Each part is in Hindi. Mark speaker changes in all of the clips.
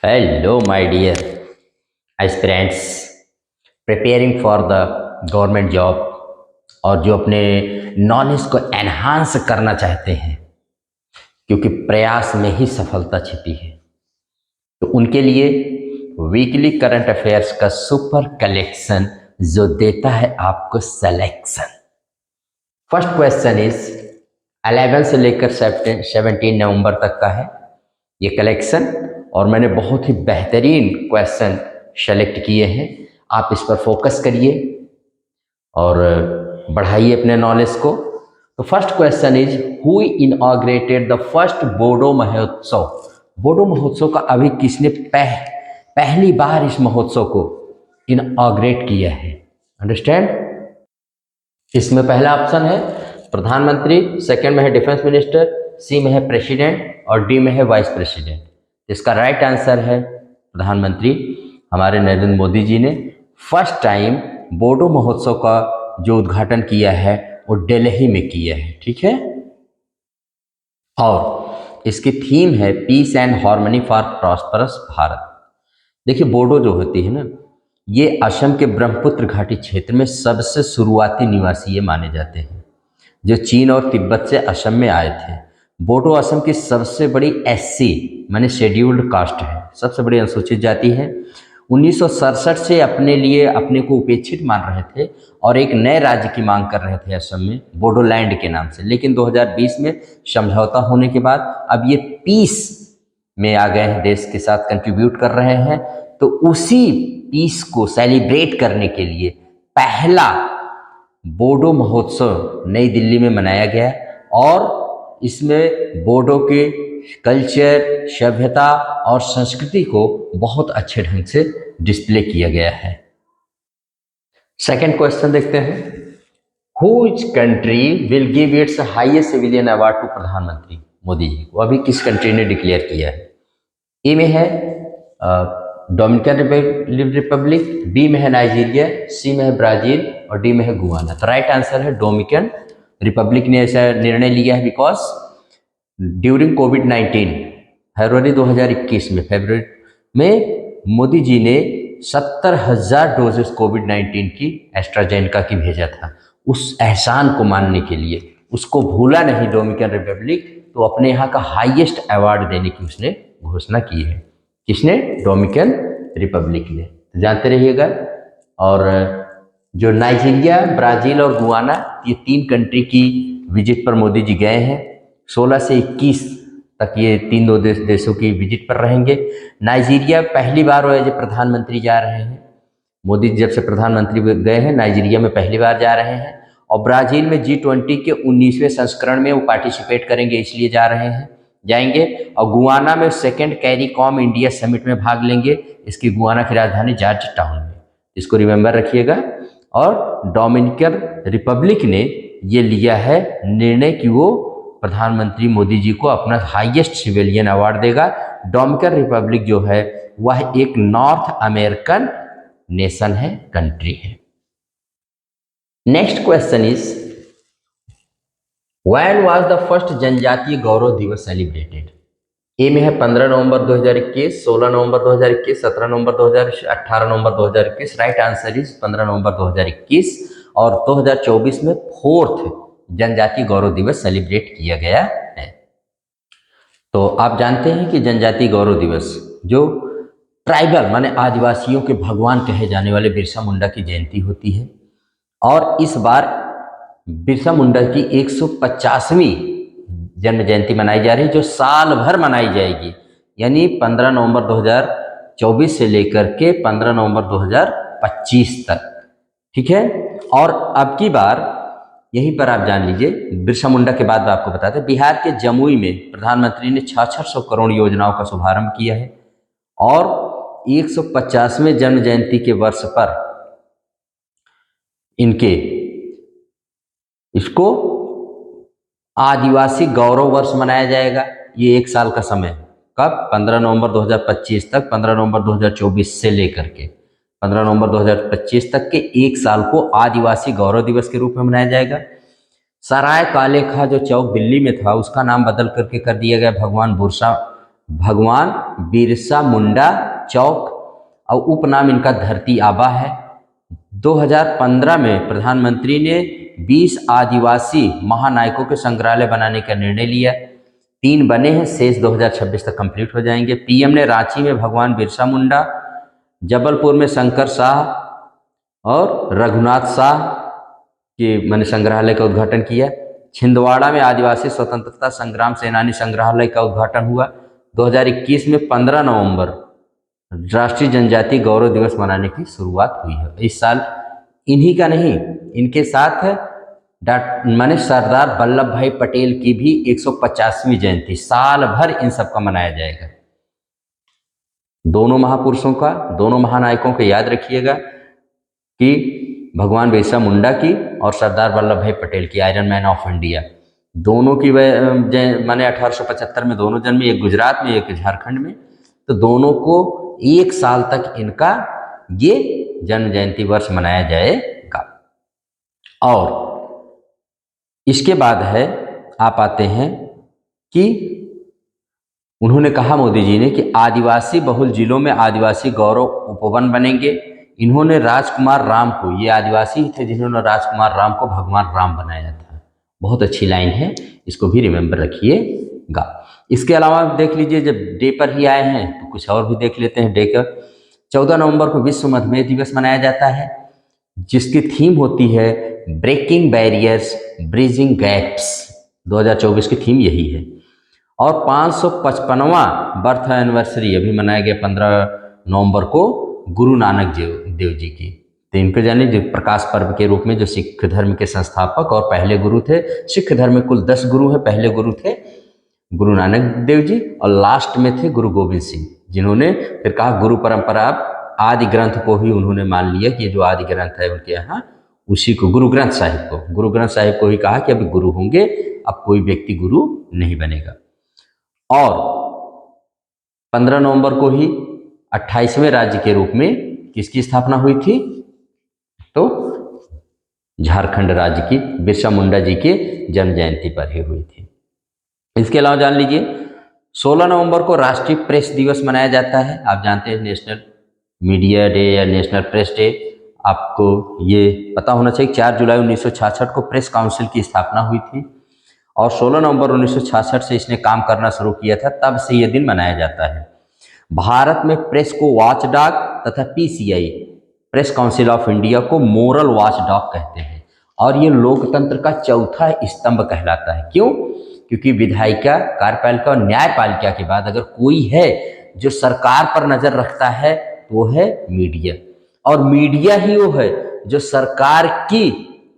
Speaker 1: Hello, my dear aspirants preparing for the government job और जो अपने नॉलेज को एनहांस करना चाहते हैं, क्योंकि प्रयास में ही सफलता छिपी है। तो उनके लिए वीकली करंट अफेयर्स का सुपर कलेक्शन जो देता है आपको सिलेक्शन। फर्स्ट क्वेश्चन इज 11 से लेकर 17 नवंबर तक का है ये कलेक्शन, और मैंने बहुत ही बेहतरीन क्वेश्चन सेलेक्ट किए हैं। आप इस पर फोकस करिए और बढ़ाइए अपने नॉलेज को। तो first question is who inaugurated the first Bodo महोत्सव। बोडो महोत्सव का अभी किसने पहली बार इस महोत्सव को इनऑग्रेट किया है? अंडरस्टैंड। इसमें पहला ऑप्शन है प्रधानमंत्री, सेकंड में है डिफेंस मिनिस्टर, सी में है प्रेसिडेंट और डी में है वाइस प्रेसिडेंट। इसका राइट आंसर है प्रधानमंत्री। हमारे नरेंद्र मोदी जी ने फर्स्ट टाइम बोडो महोत्सव का जो उद्घाटन किया है वो दिल्ली में किया है। ठीक है, और इसकी थीम है peace and harmony for prosperous Bharat. देखिए, बोडो जो होती है ना, ये असम के ब्रह्मपुत्र घाटी क्षेत्र में सबसे शुरुआती निवासी ये माने जाते हैं, जो चीन और तिब्बत से असम में आए थे। बोडो असम की सबसे बड़ी एससी माने शेड्यूल्ड कास्ट है, सबसे बड़ी अनुसूचित जाति है। 1967 से अपने को उपेक्षित मान रहे थे और एक नए राज्य की मांग कर रहे थे असम में, बोडोलैंड के नाम से। लेकिन 2020 में समझौता होने के बाद अब ये पीस में आ गए हैं, देश के साथ कंट्रीब्यूट कर रहे हैं। तो उसी पीस को सेलिब्रेट करने के लिए पहला बोडो महोत्सव नई दिल्ली में मनाया गया और इसमें बोडो के कल्चर, सभ्यता और संस्कृति को बहुत अच्छे ढंग से डिस्प्ले किया गया है। सेकंड क्वेश्चन देखते हैं, which country will give its highest civilian award to प्रधानमंत्री मोदी जी को? अभी किस कंट्री ने डिक्लेयर किया है? ए में है डोमिनिकन रिपब्लिक, बी में है नाइजीरिया, सी में है ब्राजील और डी में है गुआना। तो राइट आंसर है डोमिनिकन रिपब्लिक ने ऐसा निर्णय लिया है बिकॉज ड्यूरिंग कोविड-19 फरवरी 2021 में मोदी जी ने 70,000 डोजेस कोविड-19 की एस्ट्राजेनेका की भेजा था। उस एहसान को मानने के लिए, उसको भूला नहीं डोमिनिकन रिपब्लिक, तो अपने यहाँ का हाईएस्ट अवार्ड देने की उसने घोषणा की है। किसने? डोमिनिकन रिपब्लिक ने। तो जानते रहिएगा। और जो नाइजीरिया, ब्राज़ील और गुआना, ये 3 कंट्री की विजिट पर मोदी जी गए हैं। 16 से 21 तक ये 3 देशों की विजिट पर रहेंगे। नाइजीरिया पहली बार एज ए प्रधानमंत्री जा रहे हैं। मोदी जब से प्रधानमंत्री गए हैं, नाइजीरिया में पहली बार जा रहे हैं। और ब्राज़ील में G20 के 19वें संस्करण में वो पार्टिसिपेट करेंगे, इसलिए जाएंगे। और गुआना में सेकेंड कैरीकॉम इंडिया समिट में भाग लेंगे। इसकी गुआना की राजधानी जॉर्ज टाउन में, इसको रिमेंबर रखिएगा। और डोमिनिकन रिपब्लिक ने ये लिया है निर्णय कि वो प्रधानमंत्री मोदी जी को अपना हाईएस्ट सिविलियन अवार्ड देगा। डोमिनिकन रिपब्लिक जो है वह एक नॉर्थ अमेरिकन नेशन है, कंट्री है। Next question is when was the first जनजातीय गौरव दिवस सेलिब्रेटेड? ए में है 15 नवंबर 2021, 16 नवंबर 2021, 17 नवंबर 2018, 18 नवंबर 2021। राइट आंसर इज 15 नवंबर 2021। और 2024 में 4th जनजातीय गौरव दिवस सेलिब्रेट किया गया है। तो आप जानते हैं कि जनजातीय गौरव दिवस जो ट्राइबल माने आदिवासियों के भगवान कहे जाने वाले बिरसा मुंडा की जयंती होती है। और इस बार बिरसा मुंडा की 150वीं जन्म जयंती मनाई जा रही है, जो साल भर मनाई जाएगी, यानी 15 नवंबर 2024 से लेकर के 15 नवंबर 2025 तक। ठीक है। और अब की बार यहीं पर आप जान लीजिए, बिरसा मुंडा के बाद आपको बताते हैं, बिहार के जमुई में प्रधानमंत्री ने 600 करोड़ योजनाओं का शुभारंभ किया है। और 150वें जन्म जयंती के वर्ष पर इसको आदिवासी गौरव वर्ष मनाया जाएगा। ये 1 साल का समय, कब? 15 नवंबर 2025 तक, 15 नवंबर 2024 से लेकर के 15 नवंबर 2025 तक के 1 साल को आदिवासी गौरव दिवस के रूप में मनाया जाएगा। सराय काले खा जो चौक दिल्ली में था, उसका नाम बदल करके कर दिया गया भगवान भगवान बिरसा मुंडा चौक, और उपनाम इनका धरती आबा है। 2015 में प्रधानमंत्री ने 20 आदिवासी महानायकों के संग्रहालय बनाने का निर्णय लिया। 3 बने हैं, शेष 2026 तक कंप्लीट हो जाएंगे। पीएम ने रांची में भगवान बिरसा मुंडा, जबलपुर में शंकर शाह और रघुनाथ शाह के मैंने संग्रहालय का उद्घाटन किया। छिंदवाड़ा में आदिवासी स्वतंत्रता संग्राम सेनानी संग्रहालय का उद्घाटन हुआ। 2021 में 15 नवंबर राष्ट्रीय जनजातीय गौरव दिवस मनाने की शुरुआत हुई है। इस साल इन्हीं का नहीं, इनके साथ माने सरदार वल्लभ भाई पटेल की भी 150वीं जयंती साल भर इन सब का मनाया जाएगा। दोनों महापुरुषों का, दोनों महानायकों को याद रखिएगा कि भगवान बिरसा मुंडा की और सरदार वल्लभ भाई पटेल की, आयरन मैन ऑफ इंडिया, दोनों की माने 1875 में दोनों जन्मे, एक गुजरात में एक झारखंड में। तो दोनों को 1 साल तक इनका ये जन्म जयंती वर्ष मनाया जाएगा। और इसके बाद है, आप आते हैं कि उन्होंने कहा मोदी जी ने कि आदिवासी बहुल जिलों में आदिवासी गौरव उपवन बनेंगे। इन्होंने राजकुमार राम को, ये आदिवासी थे जिन्होंने राजकुमार राम को भगवान राम बनाया था। बहुत अच्छी लाइन है, इसको भी रिमेंबर रखिएगा। इसके अलावा आप देख लीजिए, जब डे पर ही आए हैं तो कुछ और भी देख लेते हैं। डे का 14 नवंबर को विश्व मधुमेह दिवस मनाया जाता है, जिसकी थीम होती है ब्रेकिंग बैरियर्स ब्रिजिंग गैप्स। 2024 की थीम यही है। और 555वां बर्थ एनिवर्सरी अभी मनाया गया 15 नवंबर को गुरु नानक देव जी की। तो इनको जाने जो प्रकाश पर्व के रूप में, जो सिख धर्म के संस्थापक और पहले गुरु थे। सिख धर्म में कुल 10 गुरु हैं। पहले गुरु थे गुरु नानक देव जी और लास्ट में थे गुरु गोविंद सिंह, जिन्होंने फिर कहा गुरु परंपरा, आदि ग्रंथ को ही उन्होंने मान लिया कि ये जो आदि ग्रंथ है उनके यहाँ, उसी को गुरु ग्रंथ साहिब को ही कहा कि अभी गुरु होंगे, अब कोई व्यक्ति गुरु नहीं बनेगा। और 15 नवंबर को ही 28वें राज्य के रूप में किसकी स्थापना हुई थी? तो झारखंड राज्य की बिरसा मुंडा जी के जन्म जयंती पर ही हुई थी। इसके अलावा जान लीजिए, 16 नवंबर को राष्ट्रीय प्रेस दिवस मनाया जाता है। आप जानते हैं नेशनल मीडिया डे या नेशनल प्रेस डे, आपको ये पता होना चाहिए। 4 जुलाई 1966 को प्रेस काउंसिल की स्थापना हुई थी और 16 नवंबर 1966 से इसने काम करना शुरू किया था, तब से ये दिन मनाया जाता है। भारत में प्रेस को वॉचडॉग तथा PCI, press council of India, को मोरल वॉचडॉग कहते हैं और ये लोकतंत्र का चौथा स्तंभ कहलाता है। क्यों? क्योंकि विधायिका, कार्यपालिका और न्यायपालिका के बाद अगर कोई है जो सरकार पर नजर रखता है तो वो है मीडिया, और मीडिया ही वो है जो सरकार की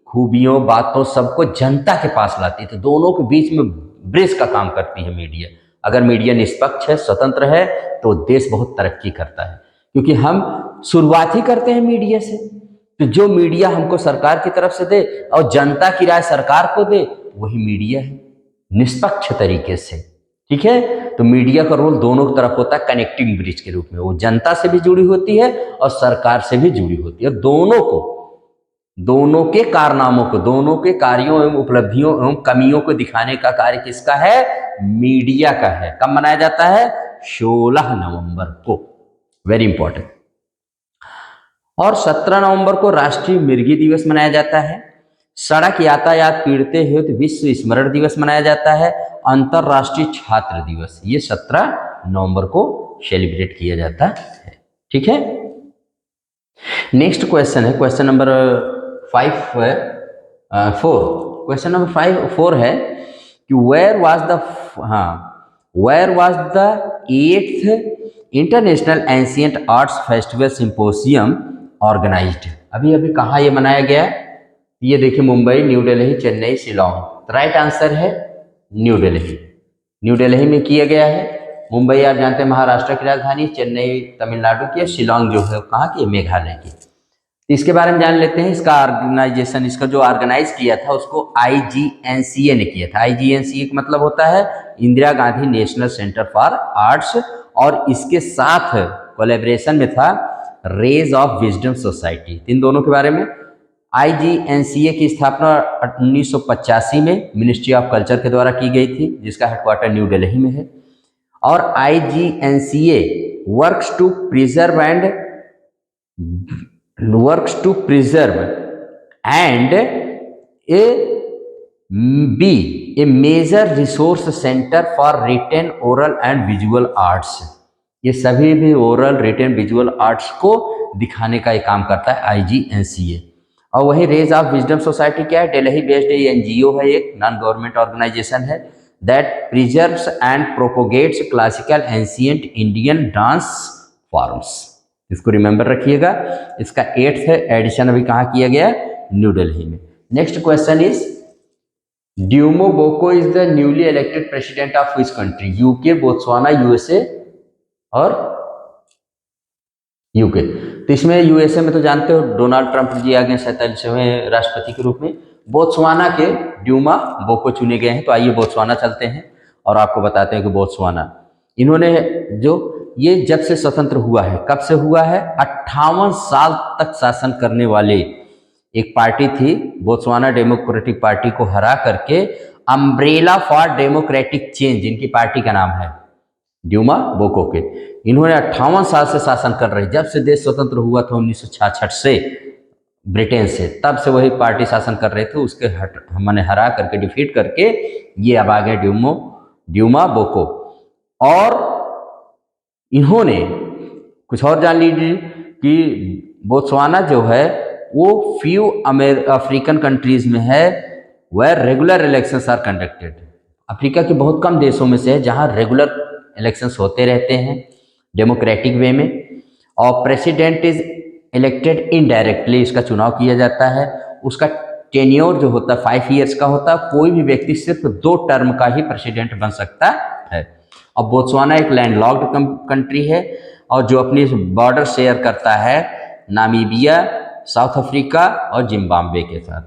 Speaker 1: खूबियों, बातों सबको जनता के पास लाती है। तो दोनों के बीच में ब्रिज का काम करती है मीडिया। अगर मीडिया निष्पक्ष है, स्वतंत्र है, तो देश बहुत तरक्की करता है, क्योंकि हम शुरुआत ही करते हैं मीडिया से। तो जो मीडिया हमको सरकार की तरफ से दे और जनता की राय सरकार को दे, वही मीडिया है, निष्पक्ष तरीके से। ठीक है, तो मीडिया का रोल दोनों की तरफ होता है, कनेक्टिंग ब्रिज के रूप में। वो जनता से भी जुड़ी होती है और सरकार से भी जुड़ी होती है। दोनों को, दोनों के कारनामों को, दोनों के कार्यों एवं उपलब्धियों एवं कमियों को दिखाने का कार्य किसका है? मीडिया का है। कब मनाया जाता है? 16 नवंबर को। Very important. और 17 नवंबर को राष्ट्रीय मिर्गी दिवस मनाया जाता है। सड़क यातायात पीड़ितों हेतु विश्व स्मरण दिवस मनाया जाता है। अंतरराष्ट्रीय छात्र दिवस ये 17 नवंबर को सेलिब्रेट किया जाता है। ठीक है, नेक्स्ट क्वेश्चन है क्वेश्चन नंबर 4। क्वेश्चन नंबर 4 है कि where was the 8th international ancient arts festival symposium organized. अभी अभी कहाँ ये मनाया गया? ये देखिए, Mumbai, new Delhi, Chennai, Shillong. Right answer है न्यू दिल्ली। न्यू दिल्ली में किया गया है। मुंबई आप जानते हैं महाराष्ट्र की राजधानी, चेन्नई तमिलनाडु की, शिलोंग जो है कहाँ की? मेघालय की। तो इसके बारे में जान लेते हैं। इसका ऑर्गेनाइजेशन, इसका जो ऑर्गेनाइज किया था उसको IGNCA ने किया था। IGNCA का मतलब होता है Indira Gandhi national centre for arts, और इसके साथ कोलैबोरेशन में था रेज ऑफ विजडम सोसाइटी। इन दोनों के बारे में, IGNCA की स्थापना 1985 में मिनिस्ट्री ऑफ कल्चर के द्वारा की गई थी, जिसका हेडक्वार्टर न्यू दिल्ली में है। और IGNCA works to preserve and a a major resource center for written, oral and visual arts। ये सभी भी ओरल, रिटन, विजुअल आर्ट्स को दिखाने का एक काम करता है IGNCA। और वही रेज ऑफ विजडम सोसाइटी क्या है? दिल्ली बेस्ड NGO है, एक नॉन गवर्नमेंट ऑर्गेनाइजेशन है that preserves and propagates classical ancient Indian dance forms. इसको रिमेंबर रखिएगा। इसका 8th एडिशन अभी कहाँ किया गया? न्यू दिल्ली में। Next question is Duma Boko is the newly elected president of which country? UK, Botswana, USA और यूके। तो इसमें यूएसए में तो जानते हो डोनाल्ड ट्रंप जी आ गए 47वें राष्ट्रपति के रूप में। बोत्सवाना के ड्यूमा बोको चुने गए हैं। तो आइए बोत्सवाना चलते हैं और आपको बताते हैं कि बोत्सवाना इन्होंने जो ये जब से स्वतंत्र हुआ है, कब से हुआ है? 58 साल तक शासन करने वाले एक पार्टी थी बोत्सवाना डेमोक्रेटिक पार्टी को हरा करके अम्ब्रेला फॉर डेमोक्रेटिक चेंज इनकी पार्टी का नाम है, ड्यूमा बोको के। इन्होंने 58 साल से शासन कर रहे, जब से देश स्वतंत्र हुआ था 1966 से ब्रिटेन से, तब से वही पार्टी शासन कर रहे थे। उसके मैंने हरा करके, डिफीट करके ये अब आ गए ड्यूमा बोको। और इन्होंने कुछ और जान लीजिए कि बोत्सवाना जो है वो फ्यू अफ्रीकन कंट्रीज में है where regular elections are conducted. Africa के बहुत कम देशों में से है जहां रेगुलर इलेक्शंस होते रहते हैं डेमोक्रेटिक वे में। और प्रेसिडेंट इज इलेक्टेड इनडायरेक्टली, इसका चुनाव किया जाता है। उसका टेन्योर जो होता है 5 ईयर्स का होता है। कोई भी व्यक्ति सिर्फ 2 टर्म का ही प्रेसिडेंट बन सकता है। अब बोत्सवाना एक लैंडलॉक्ड कंट्री है और जो अपनी बॉर्डर शेयर करता है नामीबिया, साउथ अफ्रीका और जिम्बाब्वे के साथ।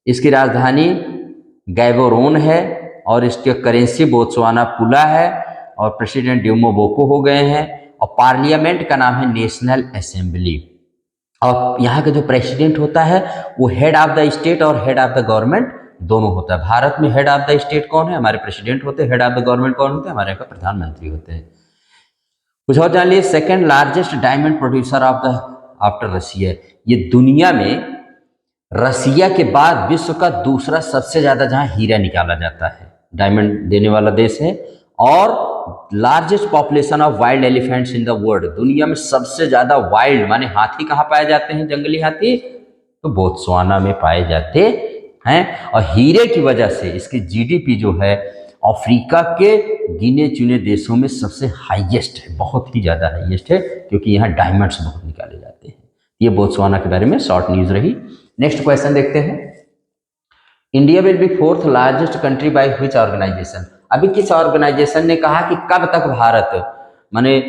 Speaker 1: इसकी राजधानी गैबोरोन है और इसके करेंसी बोत्सवाना पुला है और प्रेसिडेंट ड्यूमा बोको हो गए हैं। और पार्लियामेंट का नाम है नेशनल असेंबली। और यहाँ का जो प्रेसिडेंट होता है वो हेड ऑफ द स्टेट और हेड ऑफ द गवर्नमेंट दोनों होता है। भारत में हेड ऑफ द स्टेट कौन है? हमारे प्रेसिडेंट होते हैं। हेड ऑफ द गवर्नमेंट कौन होते हैं? हमारे यहाँ प्रधानमंत्री होते हैं। कुछ और जान लीजिए, second largest diamond producer of the after Russia. ये दुनिया में रसिया के बाद विश्व का दूसरा सबसे ज्यादा जहां हीरा निकाला जाता है, डायमंड देने वाला देश है। और largest population of wild elephants in the world, दुनिया में सबसे ज्यादा वाइल्ड माने हाथी कहाँ पाए जाते हैं? जंगली हाथी तो बोत्सवाना में पाए जाते हैं। और हीरे की वजह से इसकी GDP जो है अफ्रीका के गिने चुने देशों में सबसे हाईएस्ट है, बहुत ही ज़्यादा हाईएस्ट है, क्योंकि यहाँ डायमंड्स बहुत निकाले जाते हैं। ये बोत्सवाना के बारे में शॉर्ट न्यूज़ रही। नेक्स्ट क्वेश्चन देखते हैं। India will be 4th largest country by which organization? अभी किस ऑर्गेनाइजेशन ने कहा कि कब तक भारत माने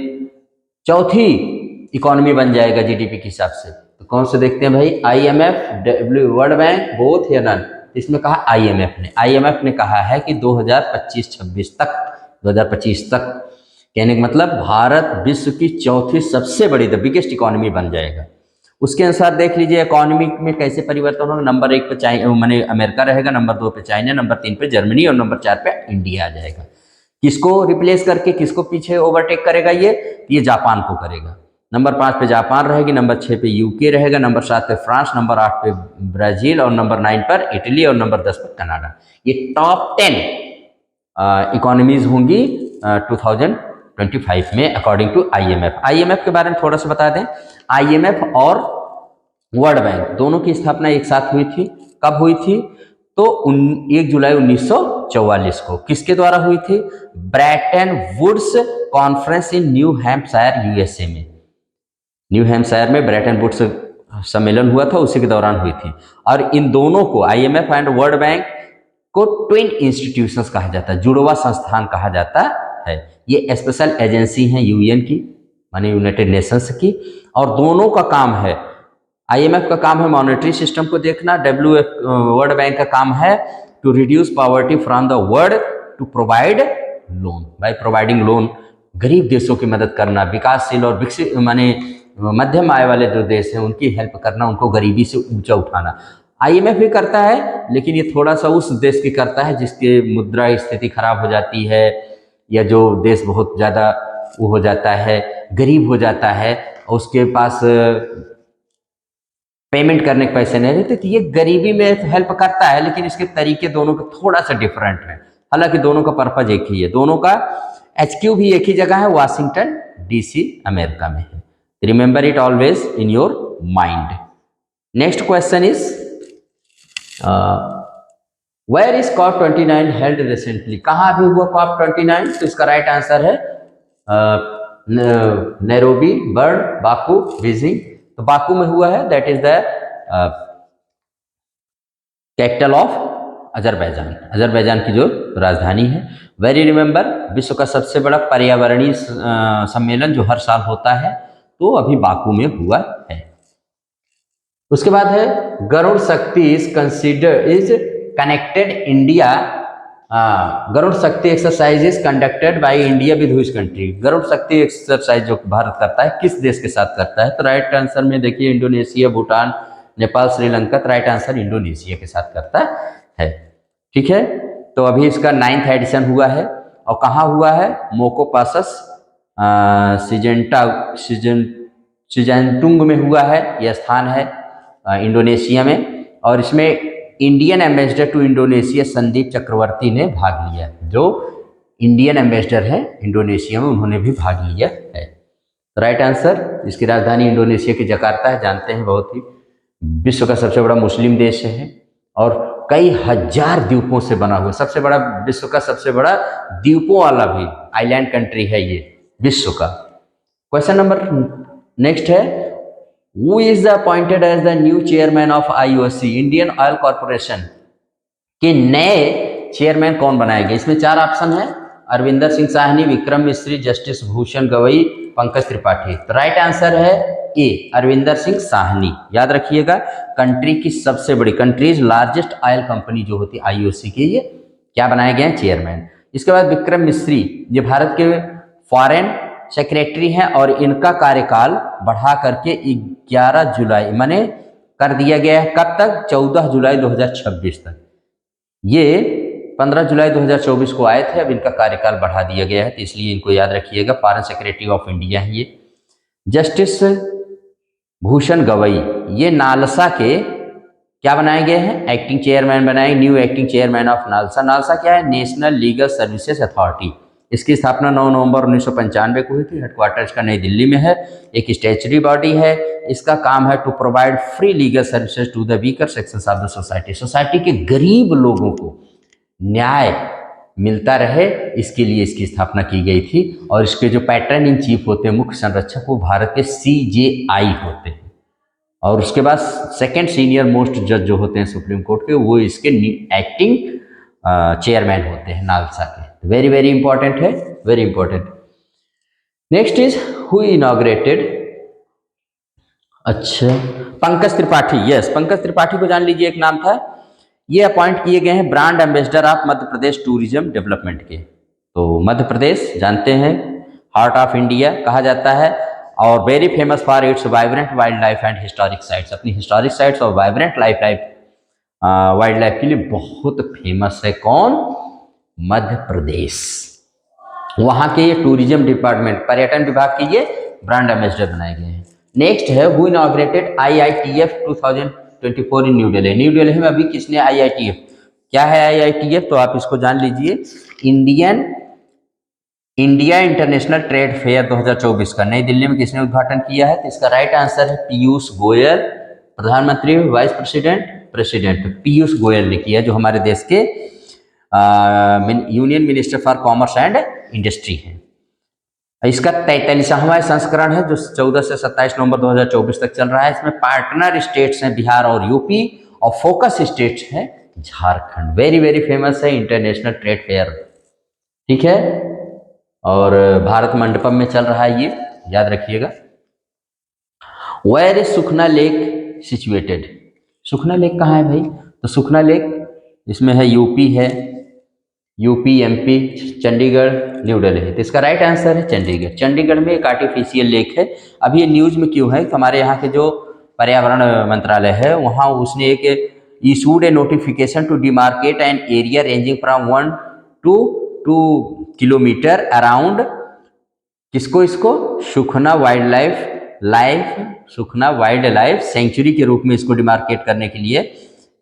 Speaker 1: चौथी इकोनॉमी बन जाएगा GDP के हिसाब से? तो कौन से देखते हैं भाई? IMF, वर्ल्ड बैंक, बोथ या नन? इसमें कहा IMF ने कहा है कि 2025 तक कहने का मतलब भारत विश्व की चौथी सबसे बड़ी, द बिगेस्ट इकोनॉमी बन जाएगा। उसके अनुसार देख लीजिए इकोनॉमी में कैसे परिवर्तन होगा। नंबर 1 पे चाइना माने अमेरिका रहेगा, नंबर 2 पे चाइना, नंबर 3 पे जर्मनी और नंबर 4 पे इंडिया आ जाएगा। किसको रिप्लेस करके किसको पीछे ओवरटेक करेगा? ये जापान को करेगा। नंबर 5 पे जापान रहेगी, नंबर 6 पे UK रहेगा, नंबर 7 पे फ्रांस, नंबर 8 पे ब्राजील और नंबर 9 पर इटली और नंबर 10 पर कनाडा। ये टॉप 10 इकोनॉमीज होंगी 2025 में अकॉर्डिंग टू IMF के बारे में थोड़ा सा बता दें। IMF और वर्ल्ड बैंक दोनों की स्थापना एक साथ हुई थी। कब हुई थी? तो 1 जुलाई 1944 को। किसके द्वारा हुई थी? Bretton Woods conference in New Hampshire USA में। न्यू हैम्पशायर में ब्रेटन वुड्स सम्मेलन हुआ था, उसी के दौरान हुई थी। और इन दोनों को IMF एंड वर्ल्ड बैंक को ट्विन इंस्टीट्यूशंस कहा जाता है, जुड़वा संस्थान कहा जाता है। ये स्पेशल एजेंसी हैं UN की माने यूनाइटेड नेशंस की। और दोनों का काम है, IMF का काम है मॉनेटरी सिस्टम को देखना, वर्ल्ड बैंक का काम है to reduce poverty from the world to provide loan, by providing loan, गरीब देशों की मदद करना, विकासशील और विकसित माने मध्यम आय वाले जो देश हैं उनकी हेल्प करना, उनको गरीबी से ऊंचा उठाना। IMF भी करता है, लेकिन ये थोड़ा सा उस देश की करता है जिसकी मुद्रा स्थिति खराब हो जाती है या जो देश बहुत ज़्यादा वो हो जाता है, गरीब हो जाता है, उसके पास पेमेंट करने के पैसे नहीं रहते, तो ये गरीबी में हेल्प करता है, लेकिन इसके तरीके दोनों के थोड़ा सा डिफरेंट है। हालांकि दोनों का पर्पज एक ही है, दोनों का HQ भी एक ही जगह है, वाशिंगटन DC अमेरिका में है। Remember it always in your mind. Next question is where is COP29 held recently? कहाँ अभी हुआ COP29? तो इसका राइट आंसर है नैरोबी, बर्न, बाकू, बीजिंग। तो बाकू में हुआ है, that is the capital of Azerbaijan, Azerbaijan की जो राजधानी है। वेरी रिमेंबर, विश्व का सबसे बड़ा पर्यावरणीय सम्मेलन जो हर साल होता है, तो अभी बाकू में हुआ है। उसके बाद है गरुड़ शक्ति is connected India, Garuda Shakti exercise is conducted by India with which country? Garuda Shakti exercise जो भारत करता है किस देश के साथ करता है? तो राइट आंसर में देखिए इंडोनेशिया, भूटान, नेपाल, श्रीलंका। तो राइट आंसर इंडोनेशिया के साथ करता है। ठीक है, तो अभी इसका 9th एडिशन हुआ है, और कहाँ हुआ है? मोकोपासस सिजेंटुंग में हुआ है, यह स्थान है इंडोनेशिया में। और इसमें Indian ambassador to Indonesia Sandeep Chakraborty ने भाग लिया, जो इंडियन एम्बेसडर हैं इंडोनेशिया में, उन्होंने भी भाग लिया है। राइट आंसर, इसकी राजधानी इंडोनेशिया की जकार्ता है, जानते हैं, बहुत ही विश्व का सबसे बड़ा मुस्लिम देश है और कई हजार द्वीपों से बना हुआ, सबसे बड़ा, विश्व का सबसे बड़ा द्वीपों वाला भी आइलैंड कंट्री है ये विश्व का। क्वेश्चन नंबर नेक्स्ट है, Who is appointed as the new chairman of IOC? Indian oil corporation के नए चेयरमैन कौन बनाए गए? इसमें 4 ऑप्शन है, अरविंदर सिंह साहनी, विक्रम मिश्री, जस्टिस भूषण गवई, पंकज त्रिपाठी। तो राइट आंसर है ए, अरविंदर सिंह साहनी। याद रखिएगा, कंट्री की सबसे बड़ी, कंट्रीज लार्जेस्ट ऑयल कंपनी जो होती है IOC की, ये क्या बनाए गए हैं? चेयरमैन। इसके बाद विक्रम मिश्री, ये भारत के फॉरेन सेक्रेटरी हैं और इनका कार्यकाल बढ़ा करके 11 जुलाई माने कर दिया गया है। कब तक? 14 जुलाई 2026 तक। ये 15 जुलाई 2024 को आए थे, अब इनका कार्यकाल बढ़ा दिया गया है, तो इसलिए इनको याद रखिएगा, फॉरेन सेक्रेटरी ऑफ इंडिया है ये। जस्टिस भूषण गवई, ये नालसा के क्या बनाए गए हैं? एक्टिंग चेयरमैन बनाए, new acting chairman of NALSA. NALSA क्या है? National legal services authority. इसकी स्थापना 9 नवंबर 1995 को हुई थी। हेडक्वार्टर इसका नई दिल्ली में है। एक स्टैच्यूटरी बॉडी है। इसका काम है to provide free legal services to the weaker sections of the society. Society के गरीब लोगों को न्याय मिलता रहे, इसके लिए इसकी स्थापना की गई थी। और इसके जो पैटर्न इन चीफ होते हैं, मुख्य संरक्षक, वो भारत के CJI होते हैं। और उसके बाद सेकेंड सीनियर मोस्ट जज जो होते हैं सुप्रीम कोर्ट के, वो इसके एक्टिंग चेयरमैन होते हैं नालसा के। वेरी वेरी इंपॉर्टेंट है, very important. Next is who inaugurated, अच्छा, पंकज त्रिपाठी। यस, पंकज त्रिपाठी को जान लीजिए, एक नाम था। ये अपॉइंट किए गए हैं brand ambassador of Madhya Pradesh tourism development के। तो मध्य प्रदेश जानते हैं हार्ट ऑफ इंडिया कहा जाता है, और very famous for its vibrant wild life and historic sites. अपनी हिस्टोरिक साइट्स और वाइब्रेंट वाइल्ड लाइफ के लिए बहुत फेमस है। कौन? मध्य प्रदेश। वहाँ के ये टूरिज्म डिपार्टमेंट, पर्यटन विभाग के ये ब्रांड एम्बेसडर बनाए गए हैं। नेक्स्ट है who inaugurated IITF 2024 in new Delhi. New Delhi में अभी किसने IITF, क्या है IITF? तो आप इसको जान लीजिए, इंडिया इंटरनेशनल ट्रेड फेयर 2024 का नई दिल्ली में किसने उद्घाटन किया है? तो इसका राइट आंसर है पीयूष गोयल। प्रधानमंत्री, वाइस प्रेसिडेंट पीयूष गोयल ने किया, जो हमारे देश के union minister for commerce and industry है। इसका 43वां संस्करण है, जो 14 से 27 नवंबर 2024 तक चल रहा है। इसमें पार्टनर स्टेट्स हैं बिहार और यूपी, और फोकस स्टेट्स हैं झारखंड। वेरी वेरी फेमस है इंटरनेशनल ट्रेड फेयर, ठीक है। और भारत मंडपम में चल रहा है ये, याद रखिएगा। Where is Sukhna lake situated? Sukhna lake कहाँ है भाई? तो सुखना लेक इसमें है यूपी है, UP, MP, Chandigarh, new Delhi. तो इसका राइट आंसर है चंडीगढ़। चंडीगढ़ में एक आर्टिफिशियल लेक है। अभी ये न्यूज़ में क्यों है? तो हमारे यहाँ के जो पर्यावरण मंत्रालय है, वहाँ उसने एक issued a notification to demarcate an area ranging from 1 to kilometre around किसको, इसको Sukhna Sukhna wildlife sanctuary के रूप में इसको डिमार्केट करने के लिए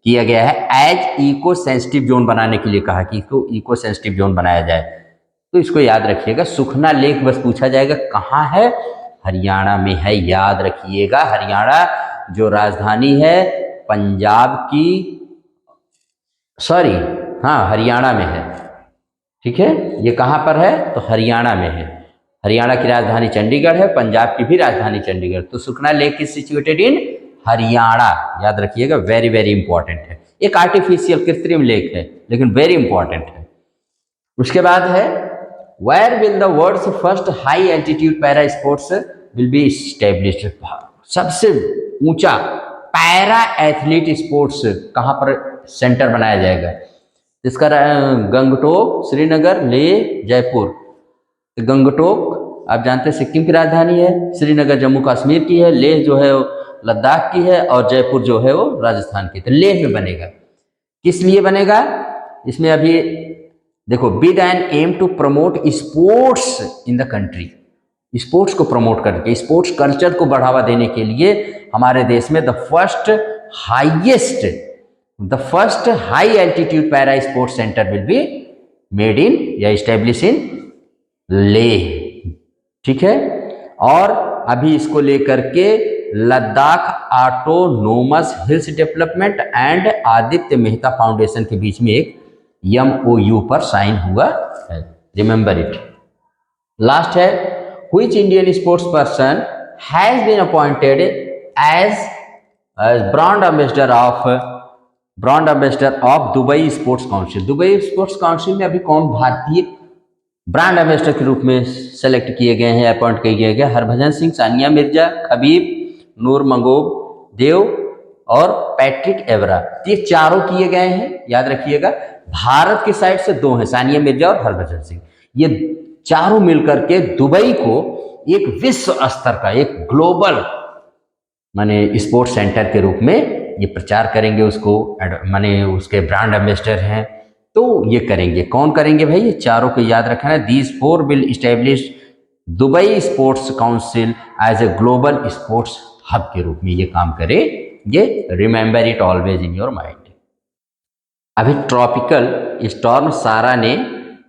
Speaker 1: किया गया है। एज इको सेंसिटिव जोन बनाने के लिए कहा कि इसको इको सेंसिटिव जोन बनाया जाए। तो इसको याद रखिएगा। सुखना लेक बस पूछा जाएगा कहाँ है, हरियाणा में है, याद रखिएगा। हरियाणा जो राजधानी है पंजाब की, सॉरी हाँ हरियाणा में है, ठीक है। ये कहाँ पर है, तो हरियाणा में है। हरियाणा की राजधानी चंडीगढ़ है, पंजाब की भी राजधानी चंडीगढ़। तो Sukhna lake is situated in Haryana, याद रखिएगा, वेरी वेरी इंपॉर्टेंट है। एक आर्टिफिशियल कृत्रिम लेक है लेकिन वेरी इंपॉर्टेंट है। उसके बाद है where will the world's first high altitude para sports will be established. सबसे ऊंचा पैरा एथलीट स्पोर्ट्स कहाँ पर सेंटर बनाया जाएगा, इसका गंगटोक, श्रीनगर, लेह, जयपुर। गंगटोक आप जानते हैं सिक्किम की राजधानी है, श्रीनगर जम्मू कश्मीर की है, लेह जो है वो लद्दाख की है और जयपुर जो है वो राजस्थान की। तो लेह में बनेगा। किस लिए बनेगा, इसमें अभी देखो, with an aim to promote sports in the country. Sports को प्रमोट करके, स्पोर्ट्स कल्चर को बढ़ावा देने के लिए हमारे देश में the first high altitude para sports centre will be made in या इस्टेब्लिश इन लेह, ठीक है। और अभी इसको लेकर के Ladakh autonomous hills development and Aditya Mehta foundation के बीच में एक MOU पर साइन हुआ है, रिमेंबर इट। लास्ट है which Indian sports person has been appointed as brand ambassador of Dubai sports council. Dubai sports council में अभी कौन भारतीय ब्रांड एम्बेसडर के रूप में सेलेक्ट किए गए हैं, अपॉइंट किए गए? हरभजन सिंह, सानिया मिर्जा, खबीब नूरमगोम देव और पैट्रिक एवरा। ये चारों किए गए हैं, याद रखिएगा। भारत की साइड से 2 हैं, सानिया मिर्जा और हरभजन सिंह। ये चारों मिलकर के दुबई को एक विश्व स्तर का, एक ग्लोबल माने स्पोर्ट्स सेंटर के रूप में ये प्रचार करेंगे। उसको माने उसके ब्रांड एम्बेसडर हैं, तो ये करेंगे। कौन करेंगे भाई? ये चारों को याद रखना है। These 4 will establish Dubai sports council as a global sports hub के रूप में ये काम करे। ये remember it always in your mind. अभी ट्रॉपिकल स्टॉर्म सारा ने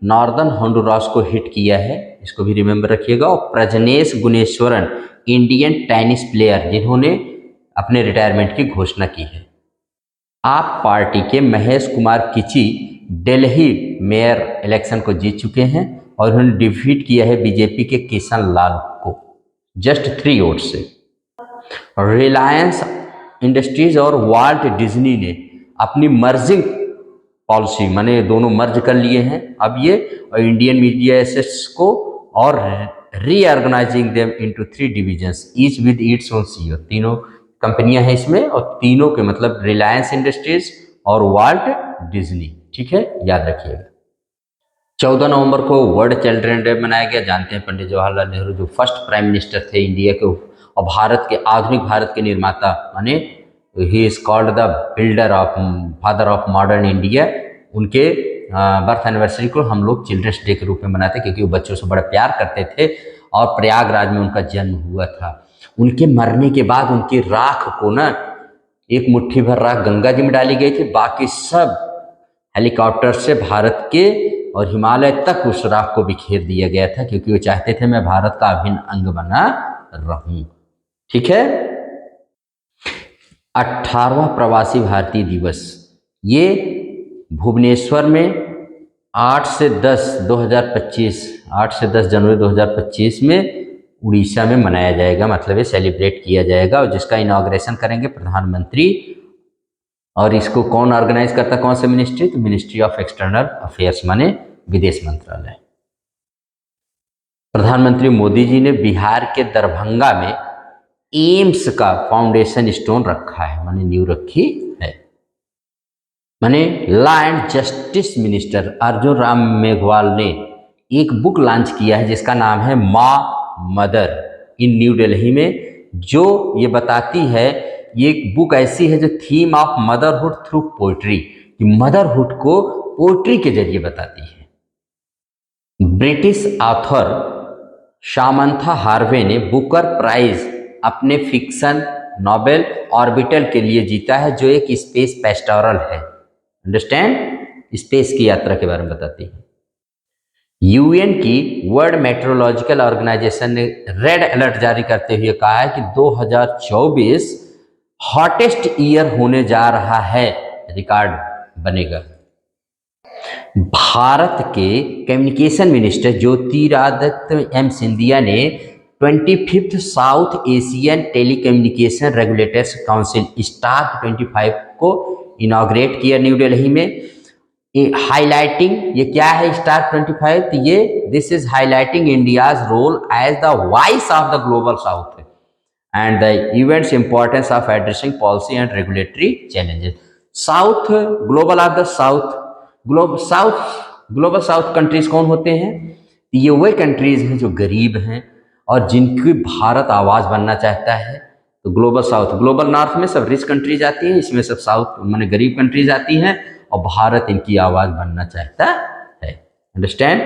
Speaker 1: नॉर्दर्न होंडुरास को हिट किया है, इसको भी रिमेंबर रखिएगा। और Prajnesh Gunneswaran, Indian tennis player जिन्होंने अपने रिटायरमेंट की घोषणा की है। आप पार्टी के महेश कुमार किची दिल्ली मेयर इलेक्शन को जीत चुके हैं और उन्होंने डिफीट किया है बीजेपी के किशन लाल को जस्ट 3 वोट से। रिलायंस इंडस्ट्रीज और वाल्ट डिज्नी ने अपनी मर्जिंग पॉलिसी माने दोनों मर्ज कर लिए हैं अब ये, और इंडियन मीडिया एसेट्स को और reorganising them into 3 divisions each with its own CEO. तीनों कंपनियां हैं इसमें और तीनों के मतलब रिलायंस इंडस्ट्रीज और वाल्ट डिज्नी, ठीक है, याद रखिएगा। 14 नवंबर को वर्ल्ड चिल्ड्रन डे मनाया गया। जानते हैं पंडित जवाहरलाल नेहरू जो फर्स्ट प्राइम मिनिस्टर थे इंडिया के और भारत के आधुनिक भारत के निर्माता माने he is called the builder of father of modern India. उनके बर्थ एनिवर्सरी को हम लोग चिल्ड्रंस डे के रूप में मनाते क्योंकि वो बच्चों से बड़ा प्यार करते थे और प्रयागराज में उनका जन्म हुआ था। उनके मरने के बाद उनकी राख को ना, एक मुट्ठी भर राख गंगा जी में डाली गई थी, बाकी सब हेलीकॉप्टर से भारत के और हिमालय तक उस राख को बिखेर दिया गया था क्योंकि वो चाहते थे मैं भारत का अभिन्न अंग बना रहूं, ठीक है। 18वां प्रवासी भारतीय दिवस ये भुवनेश्वर में 8 से 10 जनवरी 2025 में उड़ीसा में मनाया जाएगा, मतलब ये सेलिब्रेट किया जाएगा और जिसका इनॉग्रेशन करेंगे प्रधानमंत्री। और इसको कौन ऑर्गेनाइज करता, कौन सा मिनिस्ट्री? तो मिनिस्ट्री ऑफ एक्सटर्नल अफेयर्स माने विदेश मंत्रालय। प्रधानमंत्री मोदी जी ने बिहार के दरभंगा में एम्स का फाउंडेशन स्टोन रखा है, माने नींव रखी है। माने law and justice minister Arjun Ram Meghwal ने एक बुक लॉन्च किया है जिसका नाम है माँ मदर इन न्यू दिल्ली में, जो ये बताती है, ये एक बुक ऐसी है जो theme of motherhood through poetry, motherhood को पोइट्री के जरिए बताती है। ब्रिटिश ऑथर सामंथा हार्वे ने बुकर प्राइज अपने फिक्शन नॉवेल ऑर्बिटल के लिए जीता है, जो एक स्पेस पेस्टोरल है। अंडरस्टैंड, स्पेस की यात्रा के बारे में बताती है। यूएन की वर्ल्ड मेट्रोलॉजिकल ऑर्गेनाइजेशन ने रेड अलर्ट जारी करते हुए कहा है कि 2024 हॉटेस्ट ईयर होने जा रहा है, रिकॉर्ड बनेगा। भारत के communication minister Jyotiraditya M Scindia ने 25th South Asian telecommunication regulators council Stark 25 को इनॉग्रेट किया न्यू दिल्ली में। हाईलाइटिंग, ये क्या है स्टार्क 25? तो ये this is highlighting India's role as the voice of the global south and the event's importance of addressing policy and regulatory challenges. South, global of the south, global south countries कौन होते हैं? ये वही कंट्रीज हैं जो गरीब हैं और जिनकी भारत आवाज़ बनना चाहता है। तो ग्लोबल साउथ, ग्लोबल नॉर्थ में सब रिच कंट्रीज आती हैं, इसमें सब साउथ माने गरीब कंट्रीज आती हैं और भारत इनकी आवाज़ बनना चाहता है। अंडरस्टैंड।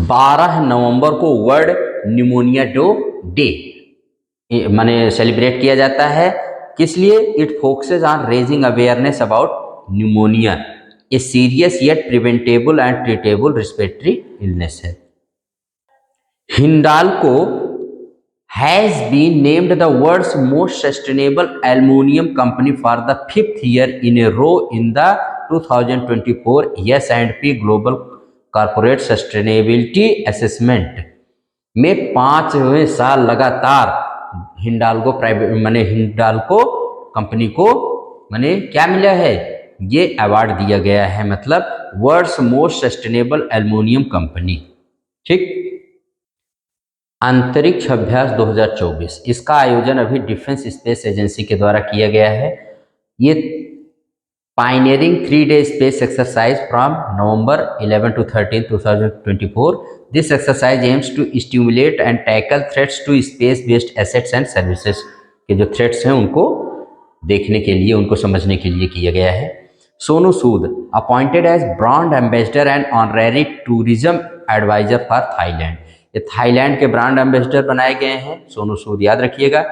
Speaker 1: 12 नवंबर को वर्ल्ड न्यूमोनिया डे माने सेलिब्रेट किया जाता है। किस लिए? It focuses on raising awareness about pneumonia, a serious yet preventable and treatable respiratory illness है। Hindalco has been named the world's most sustainable aluminium company for the 5th year in a row in the 2024 S&P global corporate sustainability assessment में 5वें साल लगातार हिंडाल्को प्राइवेट माने हिंडाल्को कंपनी को माने क्या मिला है? ये अवार्ड दिया गया है, मतलब world's most sustainable aluminium company. ठीक। अंतरिक्ष अभ्यास 2024, इसका आयोजन अभी डिफेंस स्पेस एजेंसी के द्वारा किया गया है। ये pioneering 3-day space exercise from November 11 to 13, 2024. This exercise aims to stimulate and tackle threats to space-based assets and services. के जो threats हैं उनको देखने के लिए, उनको समझने के लिए किया गया है। Sonu Sood appointed as brand ambassador and honorary tourism adviser for Thailand. ये थाईलैंड के ब्रांड एम्बेसडर बनाए गए हैं सोनू सूद, याद रखिएगा।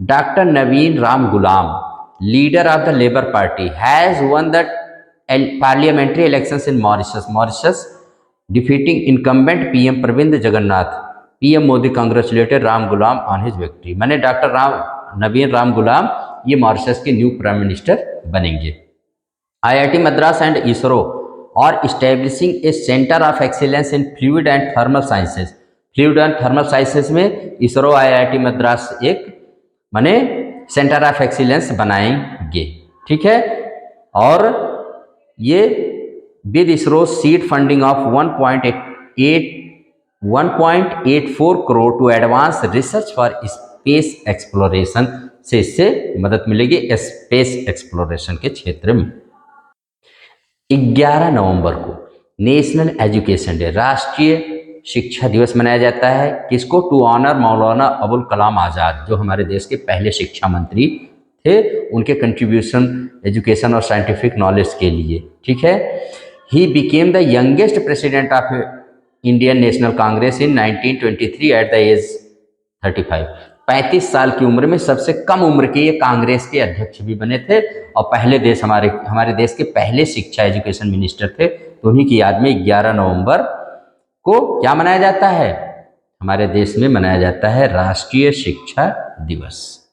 Speaker 1: Doctor Navin Ramgoolam, leader of the Labour Party, has won the parliamentary elections in Mauritius defeating incumbent PM Pravind Jugnauth. PM Modi congratulated Ramgoolam on his victory. मैंने डॉक्टर नवीन राम गुलाम ये मॉरिशस के न्यू प्राइम मिनिस्टर बनेंगे। IIT मद्रास एंड इसरो और establishing A centre of excellence in fluid and thermal sciences. Fluid and thermal sciences में इसरो IIT मद्रास एक माने सेंटर ऑफ एक्सीलेंस बनाएंगे। ठीक है। और ये with ISRO seed funding of 1.84 crore to advance research for space exploration, से इससे मदद मिलेगी स्पेस एक्सप्लोरेशन के क्षेत्र में। 11 नवंबर को नेशनल एजुकेशन डे, राष्ट्रीय शिक्षा दिवस मनाया जाता है। किसको? टू ऑनर मौलाना अबुल कलाम आज़ाद, जो हमारे देश के पहले शिक्षा मंत्री थे, उनके कंट्रीब्यूशन एजुकेशन और साइंटिफिक नॉलेज के लिए। ठीक है। He became the youngest president of Indian National Congress in 1923 at the age 35। 35 साल की उम्र में सबसे कम उम्र के ये कांग्रेस के अध्यक्ष भी बने थे और पहले देश हमारे देश के पहले शिक्षा एजुकेशन मिनिस्टर थे। तो उन्हीं की याद में 11 नवंबर को क्या मनाया जाता है? हमारे देश में मनाया जाता है राष्ट्रीय शिक्षा दिवस।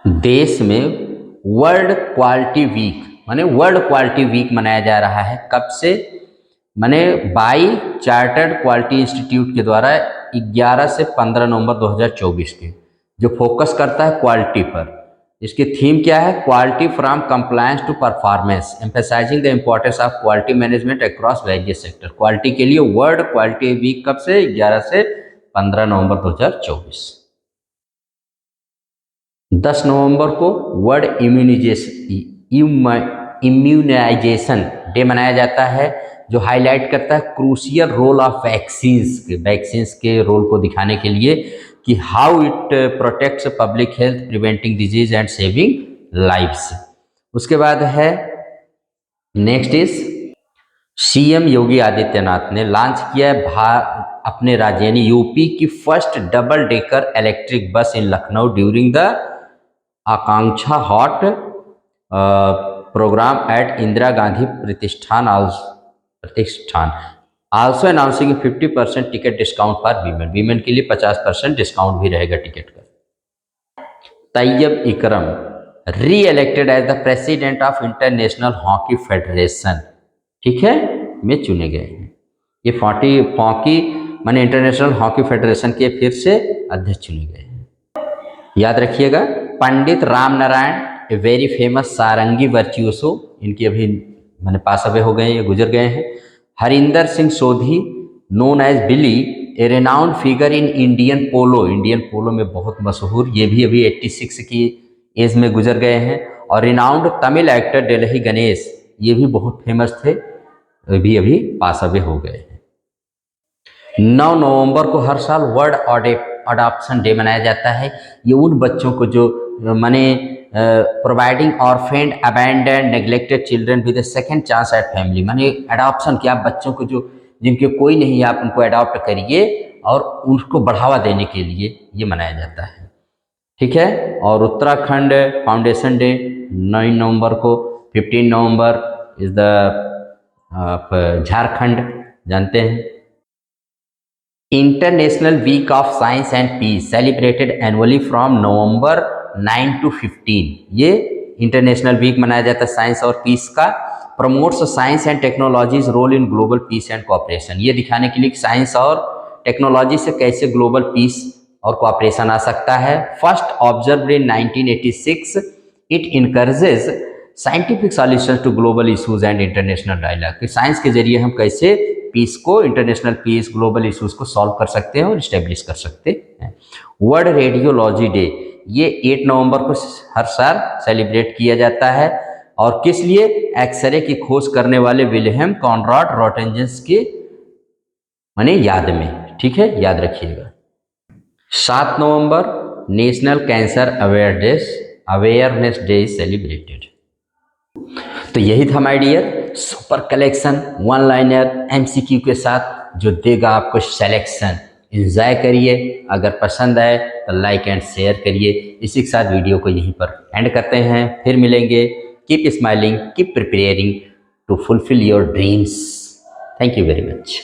Speaker 1: देश में वर्ल्ड क्वालिटी वीक माने वर्ल्ड क्वालिटी वीक मनाया जा रहा है। कब से? माने बाई चार्टर्ड क्वालिटी इंस्टीट्यूट के द्वारा 11 से 15 नवंबर 2024 के, जो फोकस करता है क्वालिटी पर। इसकी थीम क्या है? Quality from compliance to performance, emphasizing the importance of quality management across various sector. Quality के लिए वर्ल्ड क्वालिटी वीक कब से? 11 से 15 नवंबर 2024। 10 नवंबर को वर्ल्ड इम्यूनाइजेशन डे मनाया जाता है, जो हाईलाइट करता है क्रूशियल रोल ऑफ वैक्सीन्स के रोल को दिखाने के लिए कि how it protects public health, preventing disease and saving lifes. उसके बाद है next is CM Yogi Adityanath ने लॉन्च किया है अपने राज्य यानी यूपी की first double decker electric bus in Lucknow during the Akanksha Haat program at Indira Gandhi Pratishthan also announcing 50% ticket discount for women के लिए 50% डिस्काउंट भी रहेगा टिकट का। Tayyab Ikram reelected as the president of International Hockey Federation, ठीक है, में चुने गए हैं। ये हॉकी माने इंटरनेशनल हॉकी फेडरेशन के फिर से अध्यक्ष चुने गए हैं। याद रखिएगा, Pandit Ram Narayan a very famous sarangi virtuoso, इनकी अभी मैंने पास अवे हो गए, ये गुजर गए हैं। Harinder Singh Sodhi known as Billy a renowned figure in Indian polo में बहुत मशहूर, ये भी अभी 86 की एज में गुजर गए हैं। और रिनाउंड तमिल एक्टर डेलही गणेश, ये भी बहुत फेमस थे, भी अभी पास अवे हो गए हैं। 9 नवंबर को हर साल वर्ल्ड अडॉप्शन डे मनाया जाता है। ये उन बच्चों को जो माने providing orphaned abandoned neglected children with a second chance at family, माने अडॉप्शन क्या, बच्चों को जो जिनके कोई नहीं है आप उनको अडॉप्ट करिए और उनको बढ़ावा देने के लिए ये मनाया जाता है, ठीक है। और उत्तराखंड फाउंडेशन डे 9 नवंबर को। 15 नवंबर इज द झारखंड, जानते हैं। International week of science and peace celebrated annually from November 9 to 15, ये इंटरनेशनल वीक मनाया जाता है साइंस और पीस का। Promotes science and technology's role in global peace and cooperation, ये दिखाने के लिए कि साइंस और टेक्नोलॉजी से कैसे ग्लोबल पीस और कोऑपरेशन आ सकता है। First observed in 1986, it encourages scientific solution to global issues and international dialogue, कि साइंस के जरिए हम कैसे पीस को, इंटरनेशनल पीस, ग्लोबल इशूज को सॉल्व कर सकते हैं और इस्टेब्लिश कर सकते हैं। वर्ल्ड रेडियोलॉजी डे, ये 8 नवंबर को हर साल सेलिब्रेट किया जाता है। और किस लिए? एक्सरे की खोज करने वाले विलियम कॉनराड रोटेंजेंस के माने याद में, ठीक है, याद रखिएगा। 7 नवंबर national cancer awareness day celebrated. तो यही था my dear super collection 1 liner MCQ के साथ, जो देगा आपको सिलेक्शन। एंजॉय करिए, अगर पसंद आए तो लाइक एंड शेयर करिए। इसी के साथ वीडियो को यहीं पर एंड करते हैं, फिर मिलेंगे। Keep smiling, keep preparing to fulfil your dreams. Thank you very much.